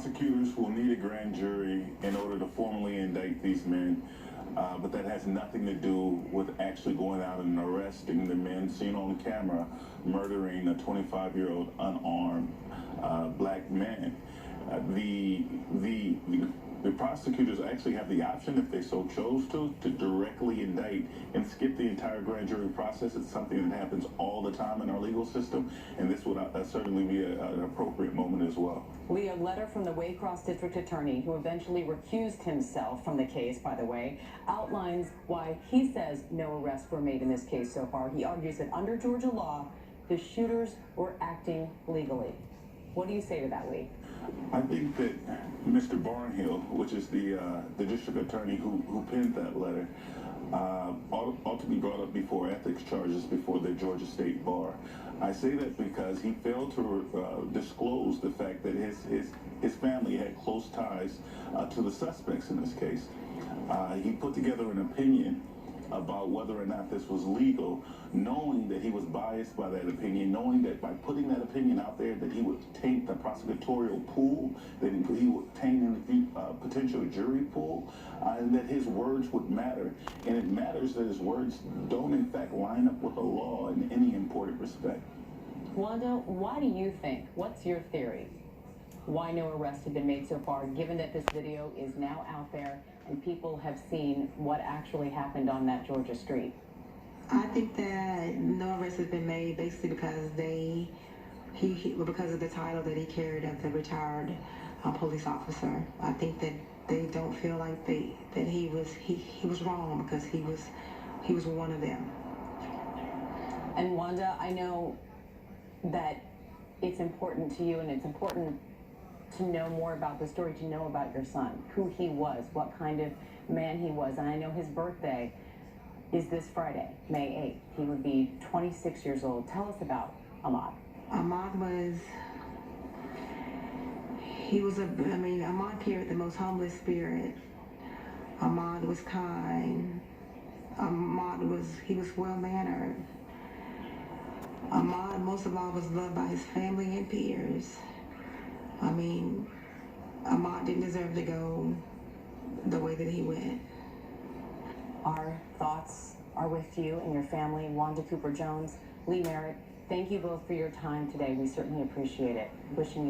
prosecutors will need a grand jury in order to formally indict these men, but that has nothing to do with actually going out and arresting the men seen on camera murdering a 25-year-old unarmed black man. The prosecutors actually have the option, if they so chose to directly indict and skip the entire grand jury process. It's something that happens all the time in our legal system, and this would certainly be an appropriate moment as well. Lee, a letter from the Waycross District Attorney, who eventually recused himself from the case, by the way, outlines why he says no arrests were made in this case so far. He argues that under Georgia law, the shooters were acting legally. What do you say to that, Lee? I think that Mr. Barnhill, which is the district attorney who penned that letter, ought to be brought up before ethics charges before the Georgia State Bar. I say that because he failed to disclose the fact that his family had close ties to the suspects in this case. He put together an opinion about whether or not this was legal, knowing that he was biased by that opinion, knowing that by putting that opinion out there that he would taint the prosecutorial pool, that he would taint the potential jury pool, and that his words would matter. And it matters that his words don't in fact line up with the law in any important respect. Wanda, why do you think, what's your theory, why no arrests have been made so far, given that this video is now out there and people have seen what actually happened on that Georgia street? I think that no arrest has been made basically because because of the title that he carried as a retired police officer. I think that they don't feel like that he was wrong because he was one of them. And Wanda, I know that it's important to you and it's important to know more about the story, to know about your son, who he was, what kind of man he was. And I know his birthday is this Friday, May 8th. He would be 26 years old. Tell us about Ahmaud. Ahmaud carried the most humblest spirit. Ahmaud was kind. He was well-mannered. Ahmaud, most of all, was loved by his family and peers. I mean, Ahmaud didn't deserve to go the way that he went. Our thoughts are with you and your family. Wanda Cooper Jones, Lee Merritt, thank you both for your time today. We certainly appreciate it. Wishing you